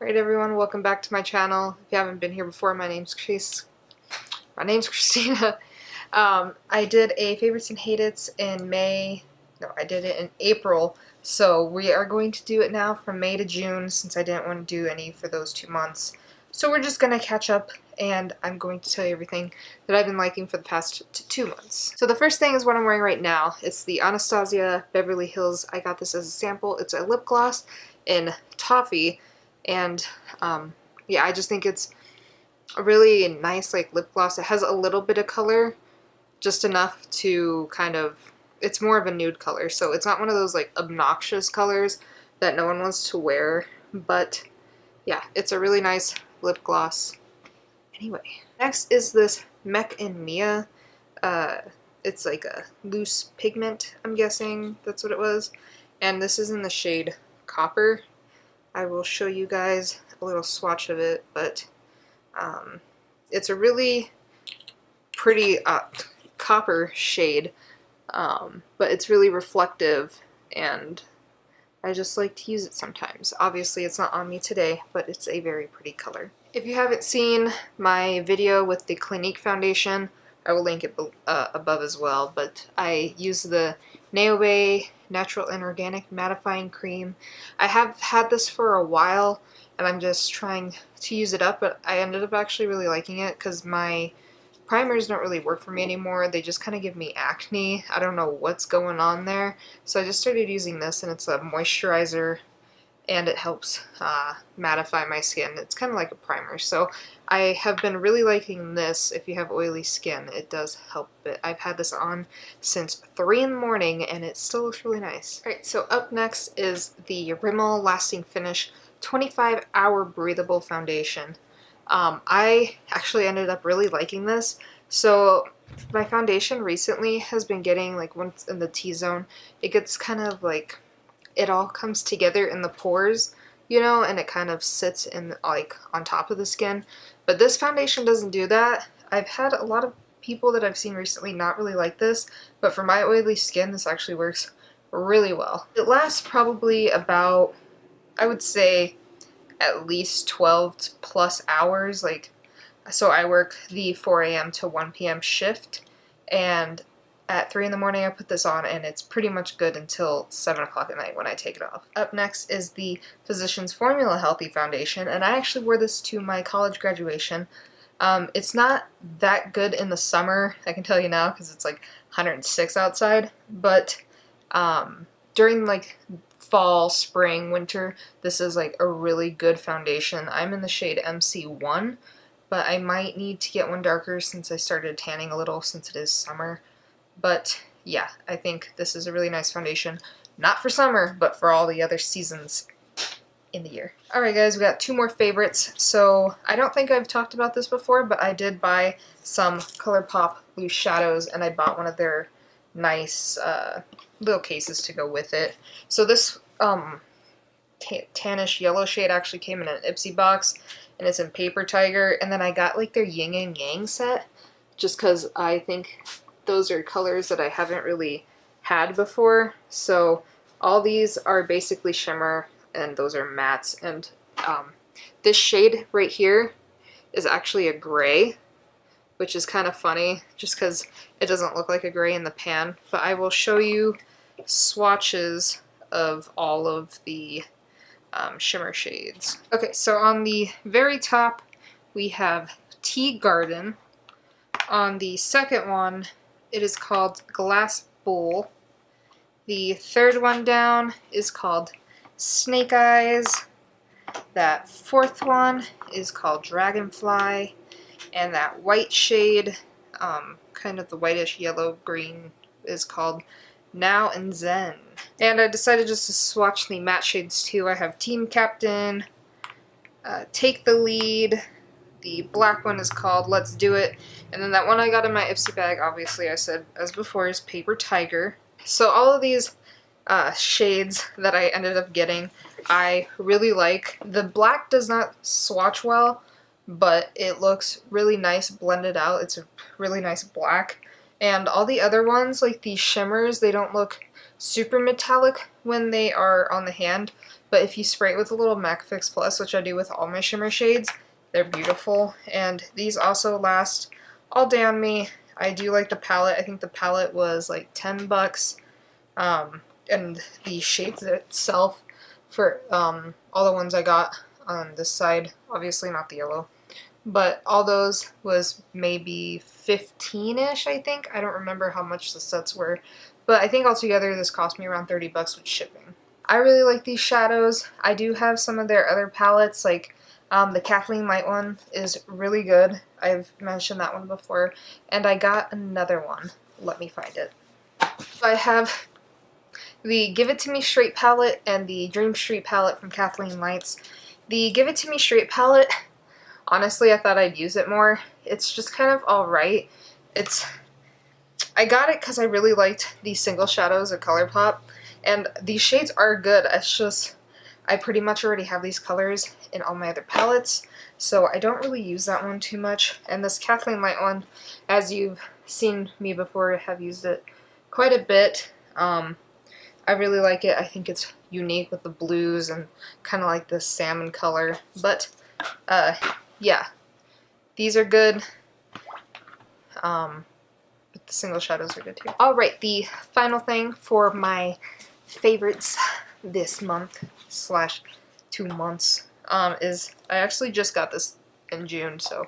Alright everyone, welcome back to my channel. If you haven't been here before, my name's Christina. I did a favorites and hate-its in May. No, I did it in April. So we are going to do it now from May to June since I didn't want to do any for those 2 months. So we're just going to catch up and I'm going to tell you everything that I've been liking for the past 2 months. So the first thing is what I'm wearing right now. It's the Anastasia Beverly Hills. I got this as a sample. It's a lip gloss in Toffee. And yeah, I just think it's a really nice like lip gloss. It has a little bit of color, just enough to kind of, it's more of a nude color, so it's not one of those like obnoxious colors that no one wants to wear, but yeah, it's a really nice lip gloss. Anyway, next is this Mech and Mia. It's like a loose pigment, I'm guessing that's what it was, and this is in the shade Copper. I will show you guys a little swatch of it, but it's a really pretty copper shade, but it's really reflective and I just like to use it sometimes. Obviously it's not on me today, but it's a very pretty color. If you haven't seen my video with the Clinique foundation, I will link it above as well, but I use the Neobe Natural and Organic Mattifying Cream. I have had this for a while and I'm just trying to use it up, but I ended up actually really liking it because my primers don't really work for me anymore. They just kind of give me acne. I don't know what's going on there. So I just started using this, and it's a moisturizer and it helps mattify my skin. It's kind of like a primer. So I have been really liking this. If you have oily skin, it does help it. I've had this on since 3 in the morning and it still looks really nice. Alright, so up next is the Rimmel Lasting Finish 25-Hour Breathable Foundation. I actually ended up really liking this. So my foundation recently has been getting, like, once in the T-zone, it gets kind of like, it all comes together in the pores, you know, and it kind of sits in like on top of the skin. But this foundation doesn't do that. I've had a lot of people that I've seen recently not really like this, but for my oily skin this actually works really well. It lasts probably about, I would say, at least 12 plus hours. Like, so I work the 4 a.m. to 1 p.m. shift, and at 3 in the morning I put this on and it's pretty much good until 7 o'clock at night when I take it off. Up next is the Physicians Formula Healthy Foundation, and I actually wore this to my college graduation. It's not that good in the summer, I can tell you now, because it's like 106 outside, but during like fall, spring, winter, this is like a really good foundation. I'm in the shade MC1, but I might need to get one darker since I started tanning a little since it is summer. But yeah, I think this is a really nice foundation. Not for summer, but for all the other seasons in the year. Alright guys, we got 2 more favorites. So I don't think I've talked about this before, but I did buy some ColourPop loose shadows, and I bought one of their nice little cases to go with it. So this tannish yellow shade actually came in an Ipsy box, and it's in Paper Tiger, and then I got like their Yin and Yang set, just because I think those are colors that I haven't really had before. So all these are basically shimmer and those are mattes, and this shade right here is actually a gray, which is kind of funny just because it doesn't look like a gray in the pan, but I will show you swatches of all of the shimmer shades. Okay, so on the very top we have Tea Garden. On the second one it is called Glass Bowl. The third one down is called Snake Eyes. That fourth one is called Dragonfly. And that white shade, kind of the whitish yellow green, is called Now and Zen. And I decided just to swatch the matte shades too. I have Team Captain, Take the Lead, the black one is called Let's Do It, and then that one I got in my Ipsy bag, obviously I said as before, is Paper Tiger. So all of these shades that I ended up getting I really like. The black does not swatch well, but it looks really nice blended out. It's a really nice black. And all the other ones, like the shimmers, they don't look super metallic when they are on the hand, but if you spray it with a little MAC Fix Plus, which I do with all my shimmer shades, they're beautiful. And these also last all day on me. I do like the palette. I think the palette was like 10 bucks. And the shades itself for all the ones I got on this side, obviously not the yellow, but all those was maybe 15-ish, I think. I don't remember how much the sets were, but I think altogether this cost me around 30 bucks with shipping. I really like these shadows. I do have some of their other palettes, like the Kathleen Light one is really good. I've mentioned that one before, and I got another one. Let me find it. I have the Give It To Me Straight palette and the Dream Street palette from Kathleen Lights. The Give It To Me Straight palette, honestly, I thought I'd use it more. It's just kind of alright. I got it because I really liked the single shadows of ColourPop, and these shades are good. It's just, I pretty much already have these colors in all my other palettes, so I don't really use that one too much. And this Kathleen Light one, as you've seen me before, I have used it quite a bit. I really like it. I think it's unique with the blues and kind of like this salmon color. But, yeah. These are good. But the single shadows are good too. Alright, the final thing for my favorites this month / 2 months is, I actually just got this in June, so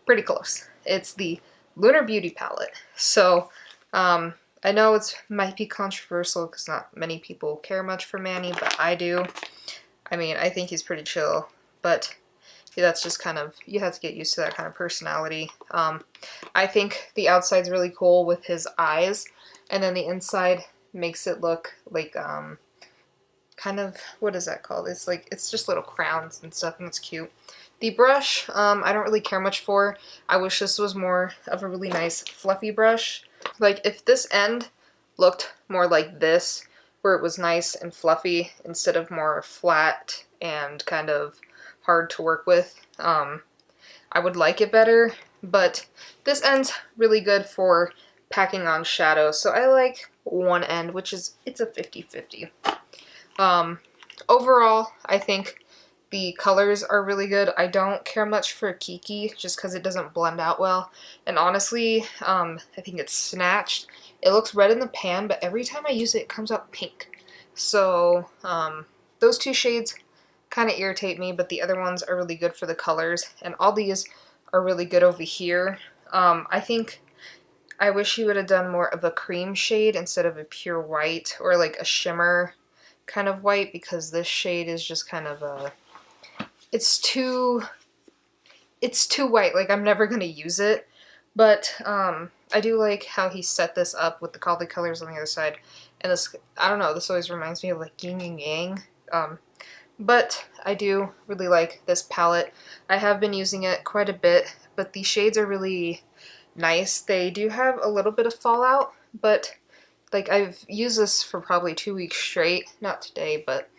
pretty close. It's the Lunar Beauty palette. So, I know it might be controversial because not many people care much for Manny, but I do. I mean, I think he's pretty chill, but yeah, that's just kind of, you have to get used to that kind of personality. I think the outside's really cool with his eyes, and then the inside makes it look like, kind of, what is that called? It's like, it's just little crowns and stuff, and it's cute. The brush, I don't really care much for. I wish this was more of a really nice fluffy brush. Like, if this end looked more like this, where it was nice and fluffy instead of more flat and kind of hard to work with, I would like it better. But this end's really good for packing on shadows, so I like one end, which is, it's a 50-50. Overall, I think the colors are really good. I don't care much for Kiki just because it doesn't blend out well. And honestly, I think it's snatched. It looks red in the pan, but every time I use it, it comes out pink. So those two shades kind of irritate me, but the other ones are really good for the colors. And all these are really good over here. I think I wish you would have done more of a cream shade instead of a pure white or like a shimmer kind of white, because this shade is just kind of a... It's too white, like I'm never going to use it, but I do like how he set this up with all the colors on the other side, and this, I don't know, this always reminds me of like yin and yang, but I do really like this palette. I have been using it quite a bit, but the shades are really nice. They do have a little bit of fallout, but like I've used this for probably 2 weeks straight, not today, but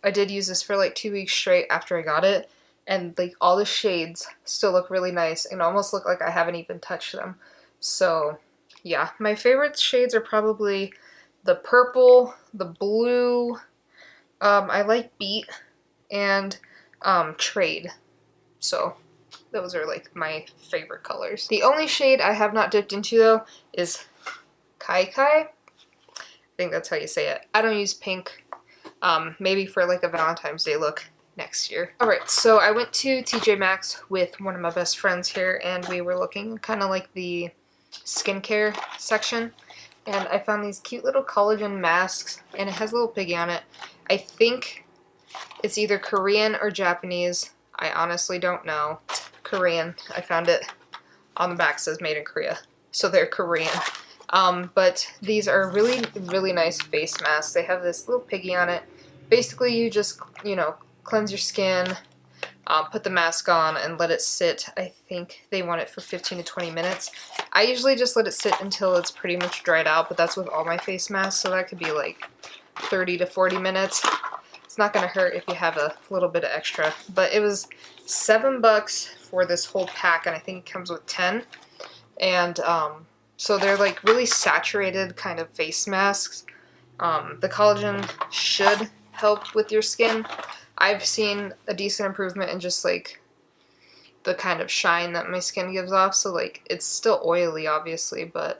I did use this for like 2 weeks straight after I got it, and like all the shades still look really nice and almost look like I haven't even touched them. So yeah, my favorite shades are probably the purple, the blue, I like Beat, and Trade. So those are like my favorite colors. The only shade I have not dipped into though is Kai Kai. I think that's how you say it. I don't use pink. Maybe for like a Valentine's Day look next year. Alright, so I went to TJ Maxx with one of my best friends here, and we were looking kind of like the skincare section, and I found these cute little collagen masks, and it has a little piggy on it. I think it's either Korean or Japanese. I honestly don't know. It's Korean. I found it on the back, says made in Korea, so they're Korean. But these are really, really nice face masks. They have this little piggy on it. Basically, you just, you know, cleanse your skin, put the mask on, and let it sit. I think they want it for 15 to 20 minutes. I usually just let it sit until it's pretty much dried out, but that's with all my face masks, so that could be like 30 to 40 minutes. It's not going to hurt if you have a little bit of extra. But it was $7 for this whole pack, and I think it comes with 10. And, so they're like really saturated kind of face masks. The collagen should help with your skin. I've seen a decent improvement in just like the kind of shine that my skin gives off. So like it's still oily obviously, but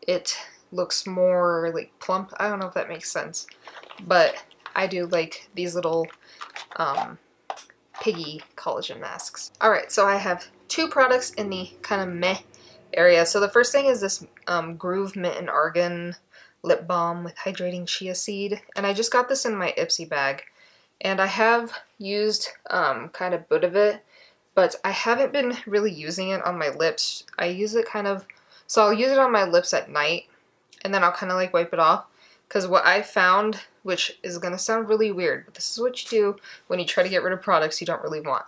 it looks more like plump. I don't know if that makes sense, but I do like these little piggy collagen masks. Alright, so I have two products in the kind of meh area. So the first thing is this Groove Mint and Argan lip balm with hydrating chia seed, and I just got this in my Ipsy bag, and I have used kind of a bit of it, but I haven't been really using it on my lips. I use it kind of, so I'll use it on my lips at night, and then I'll kind of like wipe it off, because what I found, which is going to sound really weird, but this is what you do when you try to get rid of products you don't really want.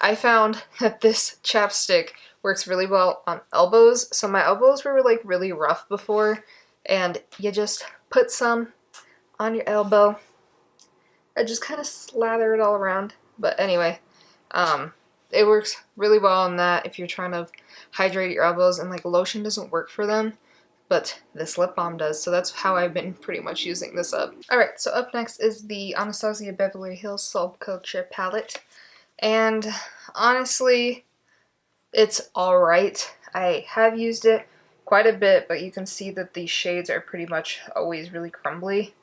I found that this chapstick works really well on elbows. So my elbows were like really rough before, and you just put some on your elbow. I just kind of slather it all around. But anyway, it works really well on that if you're trying to hydrate your elbows, and like lotion doesn't work for them, but this lip balm does, so that's how I've been pretty much using this up. Alright, so up next is the Anastasia Beverly Hills Soul Culture palette, and honestly, it's alright. I have used it quite a bit, but you can see that these shades are pretty much always really crumbly.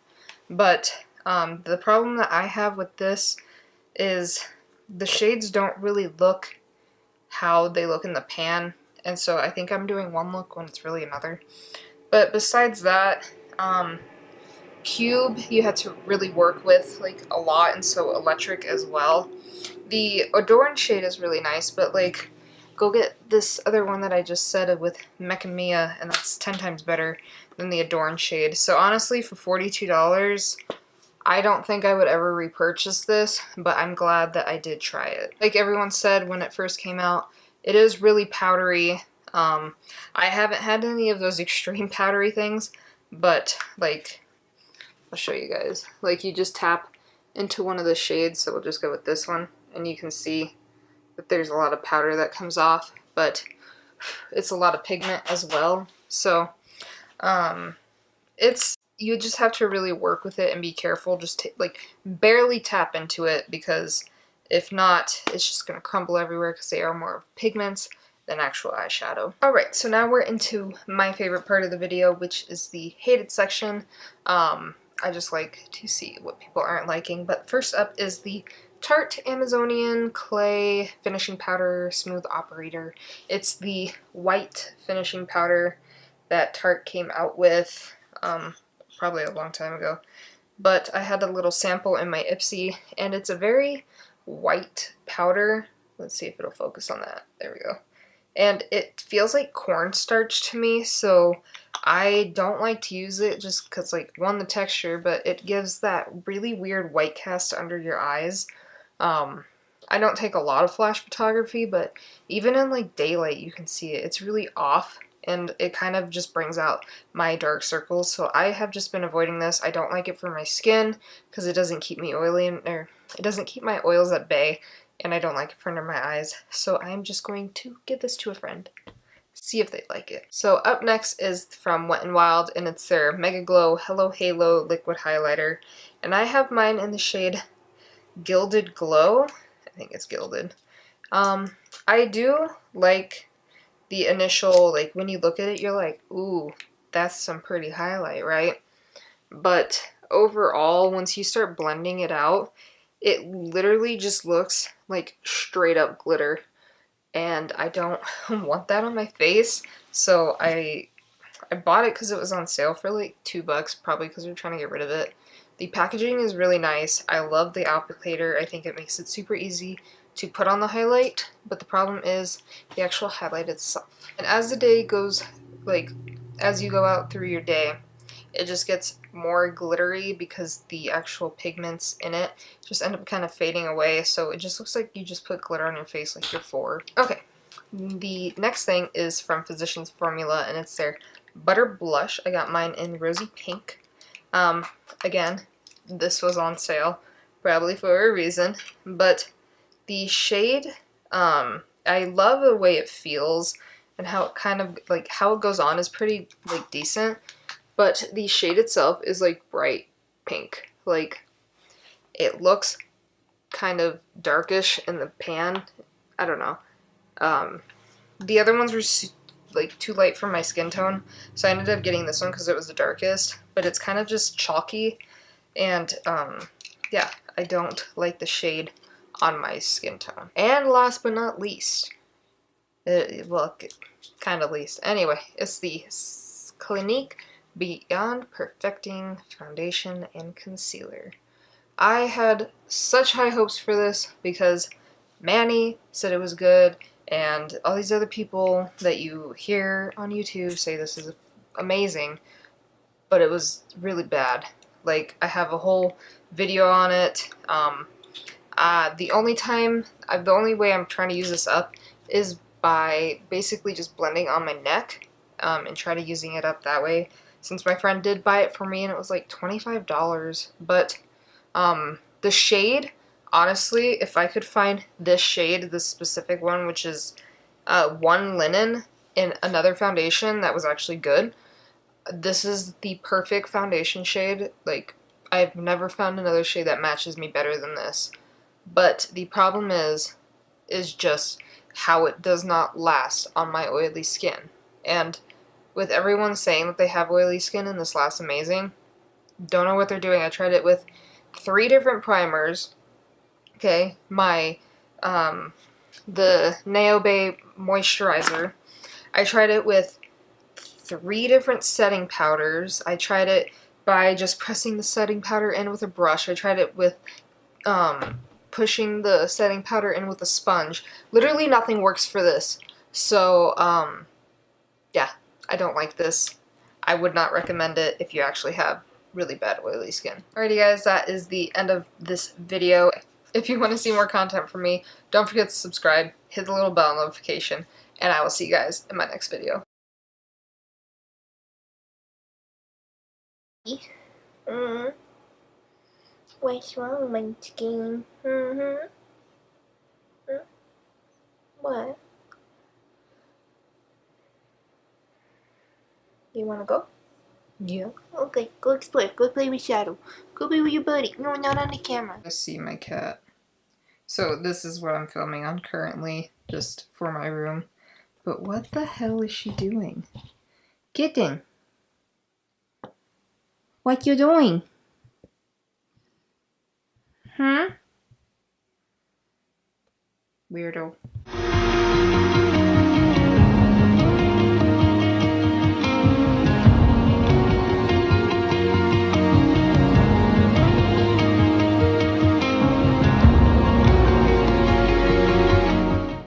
But the problem that I have with this is the shades don't really look how they look in the pan, and so I think I'm doing one look when it's really another. But besides that, Cube you had to really work with like a lot, and so Electric as well. The Adorn shade is really nice, but like go get this other one that I just said with Mechamia, and that's 10 times better than the Adorn shade. So honestly, for $42, I don't think I would ever repurchase this, but I'm glad that I did try it. Like everyone said when it first came out, it is really powdery. I haven't had any of those extreme powdery things, but like, I'll show you guys. Like you just tap into one of the shades, so we'll just go with this one, and you can see that there's a lot of powder that comes off, but it's a lot of pigment as well. So you just have to really work with it and be careful. Just like barely tap into it, because if not, it's just going to crumble everywhere, because they are more of pigments than actual eyeshadow. Alright, so now we're into my favorite part of the video, which is the hated section. I just like to see what people aren't liking, but first up is the Tarte Amazonian Clay Finishing Powder Smooth Operator. It's the white finishing powder that Tarte came out with probably a long time ago, but I had a little sample in my Ipsy, and it's a very white powder. Let's see if it'll focus on that. There we go. And it feels like cornstarch to me, so I don't like to use it just because, like, one, the texture, but it gives that really weird white cast under your eyes. I don't take a lot of flash photography, but even in, like, daylight you can see it. It's really off, and it kind of just brings out my dark circles, so I have just been avoiding this. I don't like it for my skin because it doesn't keep me oily, or it doesn't keep my oils at bay, and I don't like it for under my eyes, so I'm just going to give this to a friend, see if they like it. So up next is from Wet n Wild, and it's their Mega Glow Hello Halo Liquid Highlighter, and I have mine in the shade Gilded Glow. I think it's Gilded. I do like the initial, like when you look at it, you're like, ooh, that's some pretty highlight, right? But overall, once you start blending it out, it literally just looks like straight up glitter, and I don't want that on my face, so I bought it because it was on sale for like $2, probably because we're trying to get rid of it. The packaging is really nice. I love the applicator. I think it makes it super easy to put on the highlight, but the problem is the actual highlight itself. And as the day goes, like as you go out through your day, it just gets more glittery because the actual pigments in it just end up kind of fading away, so it just looks like you just put glitter on your face like you're 4. Okay, the next thing is from Physicians Formula, and it's their Butter Blush. I got mine in Rosy Pink. Again, this was on sale, probably for a reason, but the shade, I love the way it feels, and how it kind of, like, how it goes on is pretty, like, decent. But the shade itself is like bright pink. like, it looks kind of darkish in the pan. I don't know. The other ones were like too light for my skin tone, so I ended up getting this one because it was the darkest, but it's kind of just chalky, and yeah, I don't like the shade on my skin tone. And last but not least, well, kind of least, anyway, it's the Clinique Beyond Perfecting Foundation and Concealer. I had such high hopes for this because Manny said it was good, and all these other people that you hear on YouTube say this is amazing, but it was really bad. Like, I have a whole video on it. The only way I'm trying to use this up is by basically just blending on my neck, and try to using it up that way, since my friend did buy it for me and it was like $25, but the shade, honestly, if I could find this shade, this specific one, which is One Linen, in another foundation that was actually good, this is the perfect foundation shade. Like, I've never found another shade that matches me better than this. But the problem is just how it does not last on my oily skin. And with everyone saying that they have oily skin and this lasts amazing, don't know what they're doing. I tried it with 3 different primers. Okay, my the Naobe moisturizer. I tried it with 3 different setting powders. I tried it by just pressing the setting powder in with a brush. I tried it with pushing the setting powder in with a sponge. Literally nothing works for this. So yeah, I don't like this. I would not recommend it if you actually have really bad oily skin. Alrighty guys, that is the end of this video. If you want to see more content from me, don't forget to subscribe, hit the little bell notification, and I will see you guys in my next video. What's wrong, Munchkin? What? You wanna go? Yeah. Okay, go explore. Go play with Shadow. Go play with your buddy. No, not on the camera. I see my cat. So this is what I'm filming on currently, just for my room. But what the hell is she doing? Kitten! What you doing? Huh? Weirdo.